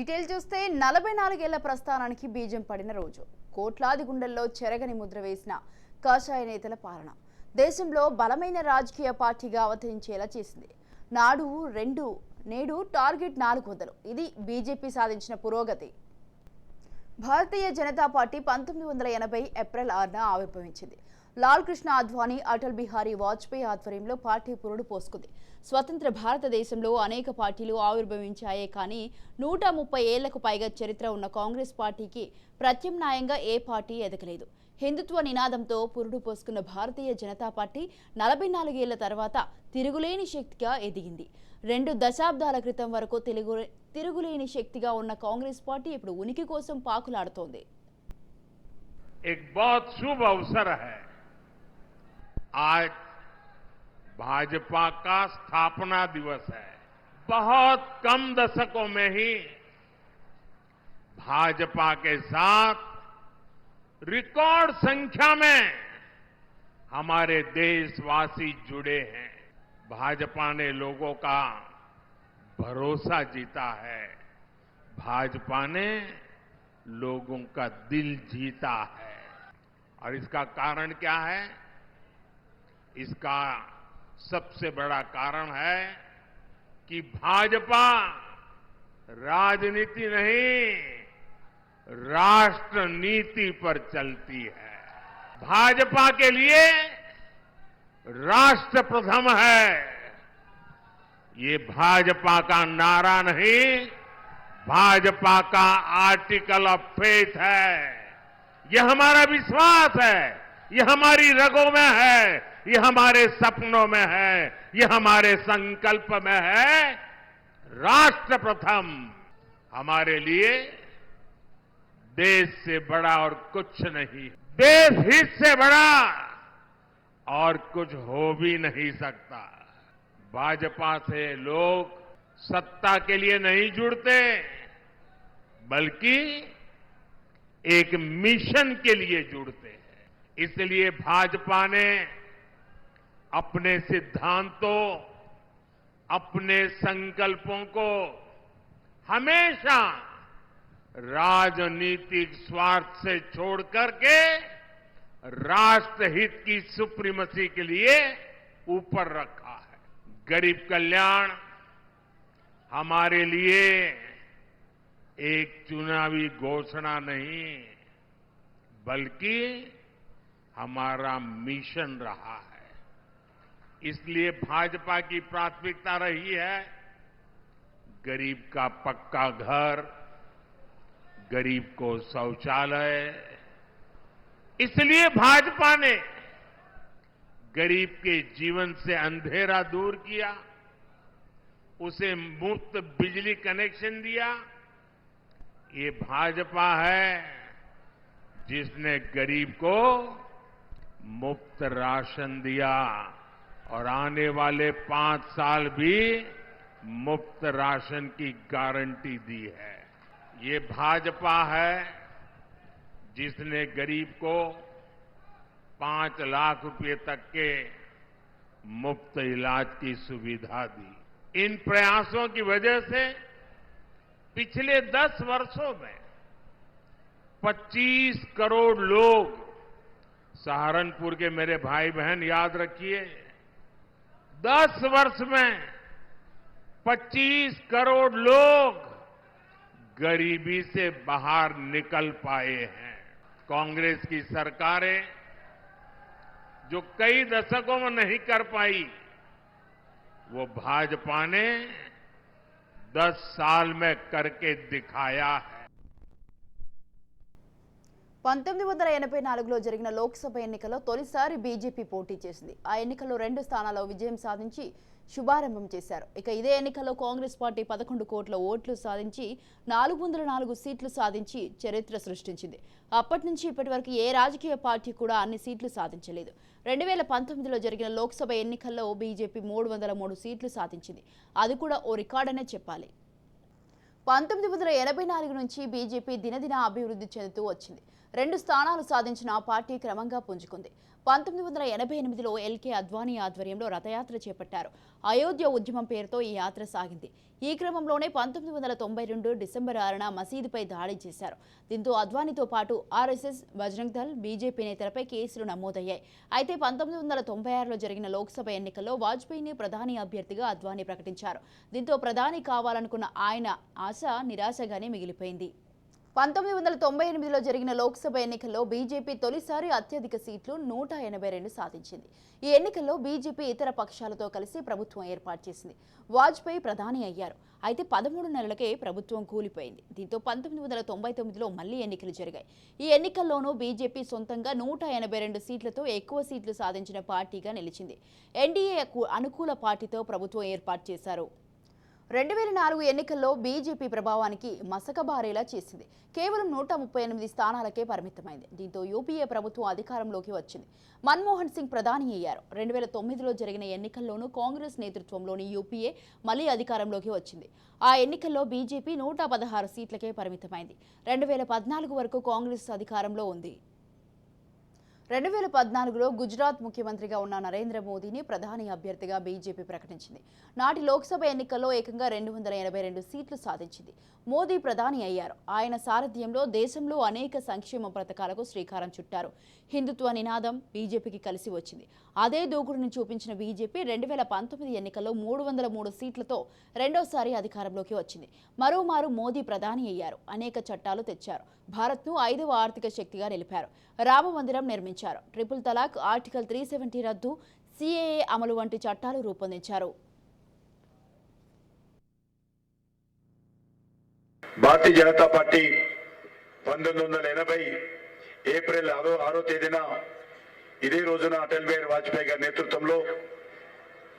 Detail చూస్తే 44 ఏళ్ల ప్రస్థానానికి బీజం పడిన రోజు. కోట్లాది గుండెల్లో చెరగని ముద్ర వేసిన కాషాయ నేతల పాలన దేశంలో బలమైన రాజకీయ పార్టీగా అవతరించేలా చేసింది. నాడు 2, నేడు టార్గెట్ 400. ఇది బీజేపీ సాధించిన పురోగతి. భారతీయ జనతా పార్టీ 1980 ఏప్రిల్ 6న ఆవిర్భవించింది. లాల్ కృష్ణ అద్వానీ, అటల్ బిహారీ వాజ్పేయి ఆధ్వర్యంలో పార్టీ పురుడు పోసుకుంది. స్వతంత్ర భారతదేశంలో అనేక పార్టీలు ఆవిర్భవించాయే కానీ 130 ఏళ్లకు పైగా చరిత్ర ఉన్న కాంగ్రెస్ పార్టీకి ప్రత్యామ్నాయంగా ఏ పార్టీ ఎదగలేదు. హిందుత్వ నినాదంతో పురుడు పోసుకున్న భారతీయ జనతా పార్టీ 44 ఏళ్ల తర్వాత తిరుగులేని శక్తిగా ఎదిగింది. 2 దశాబ్దాల క్రితం వరకు తిరుగులేని శక్తిగా ఉన్న కాంగ్రెస్ పార్టీ ఇప్పుడు ఉనికి కోసం పాకులాడుతోంది. एक बहुत शुभ अवसर है। आज भाजपा का स्थापना दिवस है। बहुत कम दशकों में ही भाजपा के साथ रिकॉर्ड संख्या में हमारे देशवासी जुड़े हैं। भाजपा ने लोगों का भरोसा जीता है। भाजपा ने लोगों का दिल जीता है। और इसका कारण क्या है? इसका सबसे बड़ा कारण है कि भाजपा राजनीति नहीं, राष्ट्र नीति पर चलती है। भाजपा के लिए राष्ट्र प्रथम है। ये भाजपा का नारा नहीं, भाजपा का आर्टिकल ऑफ फेथ है। यह हमारा विश्वास है, यह हमारी रगों में है, यह हमारे सपनों में है, यह हमारे संकल्प में है। राष्ट्र प्रथम हमारे लिए देश से बड़ा और कुछ नहीं, देश हित से बड़ा और कुछ हो भी नहीं सकता। भाजपा से लोग सत्ता के लिए नहीं जुड़ते, बल्कि एक मिशन के लिए जुड़ते हैं। इसलिए भाजपा ने अपने सिद्धांतों, अपने संकल्पों को हमेशा राजनीतिक स्वार्थ से छोड़ करके राष्ट्रहित की सुप्रीमेसी के लिए ऊपर रखा है। गरीब कल्याण हमारे लिए एक चुनावी घोषणा नहीं, बल्कि हमारा मिशन रहा है। इसलिए भाजपा की प्राथमिकता रही है गरीब का पक्का घर, गरीब को शौचालय। इसलिए भाजपा ने गरीब के जीवन से अंधेरा दूर किया, उसे मुफ्त बिजली कनेक्शन दिया। ये भाजपा है जिसने गरीब को मुफ्त राशन दिया और आने वाले 5 साल भी मुफ्त राशन की गारंटी दी है। ये भाजपा है जिसने गरीब को 5 लाख रुपए तक के मुफ्त इलाज की सुविधा दी। इन प्रयासों की वजह से पिछले 10 वर्षों में 25 करोड़ लोग, सहारनपुर के मेरे भाई बहन याद रखिए, 10 वर्ष में 25 करोड़ लोग गरीबी से बाहर निकल पाए हैं। कांग्रेस की सरकारें जो कई दशकों में नहीं कर पाई, वो भाजपा ने 10 साल में करके दिखाया है। 1984లో జరిగిన లోక్సభ ఎన్నికల్లో తొలిసారి బీజేపీ పోటీ చేసింది. ఆ ఎన్నికల్లో 2 స్థానాల్లో విజయం సాధించి శుభారంభం చేశారు. ఇక ఇదే ఎన్నికల్లో కాంగ్రెస్ పార్టీ 11 కోట్ల ఓట్లు సాధించి 404 సీట్లు సాధించి చరిత్ర సృష్టించింది. అప్పటి నుంచి ఇప్పటి వరకు ఏ రాజకీయ పార్టీ కూడా అన్ని సీట్లు సాధించలేదు. 2019లో జరిగిన లోక్సభ ఎన్నికల్లో బీజేపీ 303 సీట్లు సాధించింది. అది కూడా ఓ రికార్డ్ అనే చెప్పాలి. 1984 నుంచి బీజేపీ దినదిన అభివృద్ధి చెందుతూ వచ్చింది. 2 స్థానాలు సాధించిన పార్టీ క్రమంగా పుంజుకుంది. 1988లో ఎల్కే అద్వానీ ఆధ్వర్యంలో రథయాత్ర చేపట్టారు. అయోధ్య ఉద్యమం పేరుతో ఈ యాత్ర సాగింది. ఈ క్రమంలోనే 1992 డిసెంబర్ 6న మసీదుపై దాడి చేశారు. దీంతో అద్వానీతో పాటు ఆర్ఎస్ఎస్, బజరంగ్ దళ్, బీజేపీ నేతలపై కేసులు నమోదయ్యాయి. అయితే 1996లో జరిగిన లోక్సభ ఎన్నికల్లో వాజ్పేయిని ప్రధాని అభ్యర్థిగా అద్వానీ ప్రకటించారు. దీంతో ప్రధాని కావాలనుకున్న ఆయన ఆశ నిరాశగానే మిగిలిపోయింది. 1998లో జరిగిన లోక్సభ ఎన్నికల్లో బీజేపీ తొలిసారి అత్యధిక సీట్లు 182 సాధించింది. ఈ ఎన్నికల్లో బీజేపీ ఇతర పక్షాలతో కలిసి ప్రభుత్వం ఏర్పాటు చేసింది. వాజ్పేయి ప్రధాని అయ్యారు. అయితే 13 నెలలకే ప్రభుత్వం కూలిపోయింది. దీంతో 1999లో మళ్లీ ఎన్నికలు జరిగాయి. ఈ ఎన్నికల్లోనూ బీజేపీ సొంతంగా 182 సీట్లతో ఎక్కువ సీట్లు సాధించిన పార్టీగా నిలిచింది. ఎన్డీఏ అనుకూల పార్టీతో ప్రభుత్వం ఏర్పాటు చేశారు. 2004 ఎన్నికల్లో బీజేపీ ప్రభావానికి మసకబారేలా చేసింది. కేవలం 138 స్థానాలకే పరిమితమైంది. దీంతో యూపీఏ ప్రభుత్వం అధికారంలోకి వచ్చింది. మన్మోహన్ సింగ్ ప్రధాని అయ్యారు. 2009లో జరిగిన ఎన్నికల్లోనూ కాంగ్రెస్ నేతృత్వంలోని యూపీఏ మళ్లీ అధికారంలోకి వచ్చింది. ఆ ఎన్నికల్లో బీజేపీ 116 సీట్లకే పరిమితమైంది. 2014 వరకు కాంగ్రెస్ అధికారంలో ఉంది. 2014లో గుజరాత్ ముఖ్యమంత్రిగా ఉన్న నరేంద్ర మోదీని ప్రధాని అభ్యర్థిగా బీజేపీ ప్రకటించింది. నాటి లోక్సభ ఎన్నికల్లో ఏకంగా 282 సీట్లు సాధించింది. మోదీ ప్రధాని అయ్యారు. ఆయన సారథ్యంలో దేశంలో అనేక సంక్షేమ పథకాలకు శ్రీకారం చుట్టారు. హిందుత్వ నినాదం బీజేపీకి కలిసి వచ్చింది. అదే దూకుడుని చూపించిన బీజేపీ 2019 ఎన్నికల్లో 303 సీట్లతో రెండోసారి అధికారంలోకి వచ్చింది. మరోమారు మోదీ ప్రధాని అయ్యారు. అనేక చట్టాలు తెచ్చారు. భారత్ను 5వ ఆర్థిక శక్తిగా నిలిపారు. రామ మందిరం నిర్మించారు. ట్రిపుల్ తలాక్, ఆర్టికల్ 370 రద్దు, సిఏఏ అమలు వంటి చట్టాలు రూపొందించారు. భారతీయ జనతా పార్టీ 1980 ఏప్రిల్ 6వ తేదీన ఇదే రోజున అటల్ బిహారీ వాజ్పేయి గారి నేతృత్వంలో,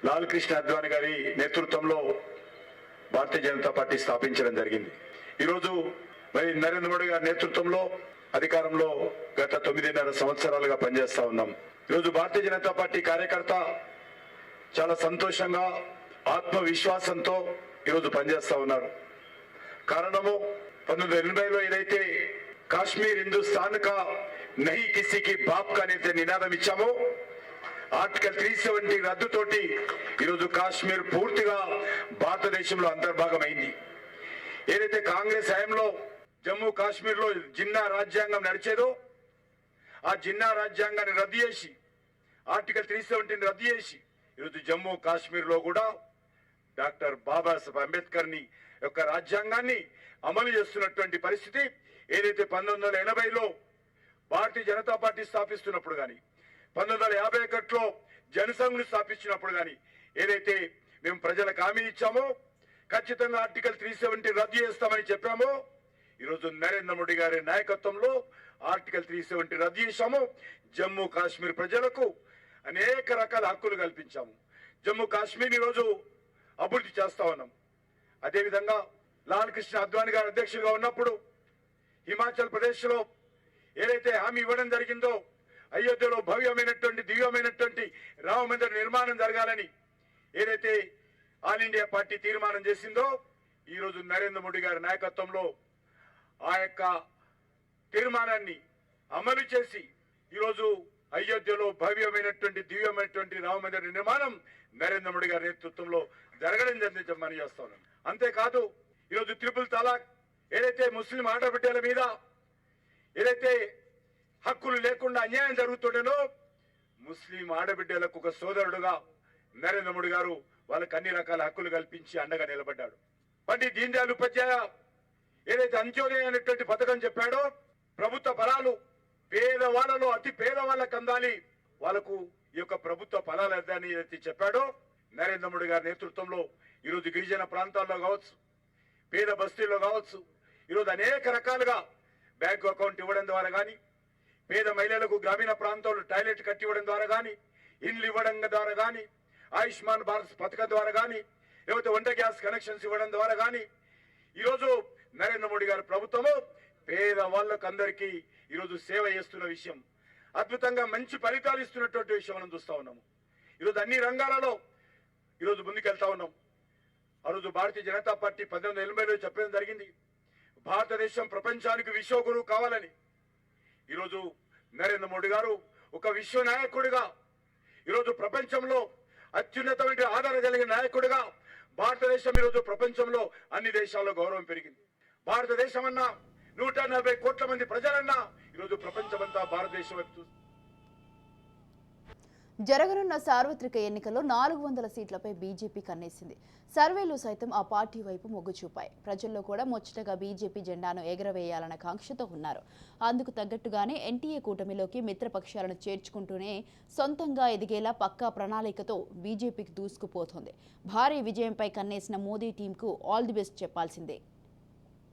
లాల్ కృష్ణ అద్వానీ గారి నేతృత్వంలో భారతీయ జనతా పార్టీ స్థాపించడం జరిగింది. ఈరోజు మరి నరేంద్ర మోడీ గారి నేతృత్వంలో అధికారంలో గత 9.5 సంవత్సరాలుగా పనిచేస్తా ఉన్నాం. ఈరోజు భారతీయ జనతా పార్టీ కార్యకర్త చాలా సంతోషంగా, ఆత్మవిశ్వాసంతో ఈరోజు పనిచేస్తా ఉన్నారు. కారణము 1980లో ఏదైతే కాశ్మీర్ హిందుస్థాన్ కా నహీ కిసీకి బాప్ కా అనేది నినాదం ఇచ్చామో, ఆర్టికల్ 370 రద్దుతోటి ఈరోజు కాశ్మీర్ పూర్తిగా భారతదేశంలో అంతర్భాగమైంది. ఏదైతే కాంగ్రెస్ హయాంలో జమ్మూ కాశ్మీర్ లో జిన్నా రాజ్యాంగం నడిచేదో, ఆ జిన్నా రాజ్యాంగాన్ని రద్దు చేసి, ఆర్టికల్ 370 రద్దు చేసి ఈరోజు జమ్మూ కాశ్మీర్ లో కూడా డాక్టర్ బాబాసాహెబ్ అంబేద్కర్ ని యొక్క రాజ్యాంగాన్ని అమలు చేస్తున్నటువంటి పరిస్థితి ఏదైతే 1980లో భారతీయ జనతా పార్టీ స్థాపిస్తున్నప్పుడు కానీ, 1951లో జనసంఘ్ను స్థాపించినప్పుడు కానీ ఏదైతే మేము ప్రజలకు హామీ ఇచ్చామో, ఖచ్చితంగా ఆర్టికల్ 370 రద్దు చేస్తామని చెప్పామో, ఈరోజు నరేంద్ర మోడీ గారి నాయకత్వంలో ఆర్టికల్ 370 రద్దు చేశాము. జమ్మూ కాశ్మీర్ ప్రజలకు అనేక రకాల హక్కులు కల్పించాము. జమ్మూ కాశ్మీర్ ఈరోజు అభివృద్ధి చేస్తా ఉన్నాం. అదేవిధంగా లాల్ కృష్ణ అద్వానీ గారు అధ్యక్షులుగా ఉన్నప్పుడు హిమాచల్ ప్రదేశ్ లో ఏదైతే హామీ ఇవ్వడం జరిగిందో, అయోధ్యలో భవ్యమైనటువంటి దివ్యమైనటువంటి రామ మందిర నిర్మాణం జరగాలని ఏదైతే ఆల్ ఇండియా పార్టీ తీర్మానం చేసిందో, ఈరోజు నరేంద్ర మోడీ గారి నాయకత్వంలో ఆ యొక్క తీర్మానాన్ని అమలు చేసి ఈరోజు అయోధ్యలో భవ్యమైనటువంటి దివ్యమైనటువంటి రామ మందిర నిర్మాణం నరేంద్ర మోడీ గారి నేతృత్వంలో జరగడం జరిగింది మనం చేస్తా ఉన్నాం. అంతేకాదు ఈరోజు ట్రిపుల్ తలాక్ ఏదైతే ముస్లిం ఆడబిడ్డల మీద ఏదైతే హక్కులు లేకుండా అన్యాయం జరుగుతుండేనో, ముస్లిం ఆడబిడ్డలకు ఒక సోదరుడుగా నరేంద్ర మోడీ గారు వాళ్ళకి అన్ని రకాల హక్కులు కల్పించి అండగా నిలబడ్డాడు. పండిత్ దీన్ దయాళ్ ఉపాధ్యాయ ఏదైతే అంత్యోదయ అనేటువంటి పథకం చెప్పాడో, ప్రభుత్వ ఫలాలు పేదవాళ్ళలో అతి పేదవాళ్ళకు అందాలి, వాళ్ళకు ఈ యొక్క ప్రభుత్వ ఫలాలు అందాలని ఏదైతే చెప్పాడో, నరేంద్ర మోడీ గారి నేతృత్వంలో ఈరోజు గిరిజన ప్రాంతాల్లో కావచ్చు, పేద బస్తీల్లో కావచ్చు, ఈరోజు అనేక రకాలుగా బ్యాంకు అకౌంట్ ఇవ్వడం ద్వారా కానీ, పేద మహిళలకు గ్రామీణ ప్రాంతాల్లో టాయిలెట్ కట్టి ఇవ్వడం ద్వారా కానీ, ఇండ్లు ఇవ్వడం ద్వారా కానీ, ఆయుష్మాన్ భారత్ పథకం ద్వారా కానీ, లేకపోతే వంట గ్యాస్ కనెక్షన్స్ ఇవ్వడం ద్వారా కానీ, ఈరోజు నరేంద్ర మోడీ గారి ప్రభుత్వము పేద వాళ్ళకు అందరికీ ఈరోజు సేవ చేస్తున్న విషయం, అద్భుతంగా మంచి ఫలితాలు ఇస్తున్నటువంటి విషయం మనం చూస్తా ఉన్నాము. ఈరోజు అన్ని రంగాలలో ఈరోజు ముందుకెళ్తా ఉన్నాం. ఆ రోజు భారతీయ జనతా పార్టీ 1980లో చెప్పడం జరిగింది, భారతదేశం ప్రపంచానికి విశ్వగురువు కావాలని. ఈరోజు నరేంద్ర మోడీ గారు ఒక విశ్వ నాయకుడిగా ఈరోజు ప్రపంచంలో అత్యున్నతమైన ఆదరణ కలిగిన నాయకుడిగా భారతదేశం ఈరోజు ప్రపంచంలో అన్ని దేశాల్లో గౌరవం పెరిగింది. భారతదేశం అన్నా 140 కోట్ల మంది ప్రజలన్నా ఈరోజు ప్రపంచమంతా భారతదేశం వైపు చూస్తుంది. జరగనున్న సార్వత్రిక ఎన్నికల్లో 400 సీట్లపై బీజేపీ కన్నేసింది. సర్వేలు సైతం ఆ పార్టీ వైపు మొగ్గు చూపాయి. ప్రజల్లో కూడా ముచ్చటగా బీజేపీ జెండాను ఎగరవేయాలన్న కాంక్షతో ఉన్నారు. అందుకు తగ్గట్టుగానే ఎన్టీఏ కూటమిలోకి మిత్రపక్షాలను చేర్చుకుంటూనే సొంతంగా ఎదిగేలా పక్కా ప్రణాళికతో బీజేపీకి దూసుకుపోతోంది. భారీ విజయంపై కన్నేసిన మోదీ టీంకు ఆల్ ది బెస్ట్ చెప్పాల్సిందే.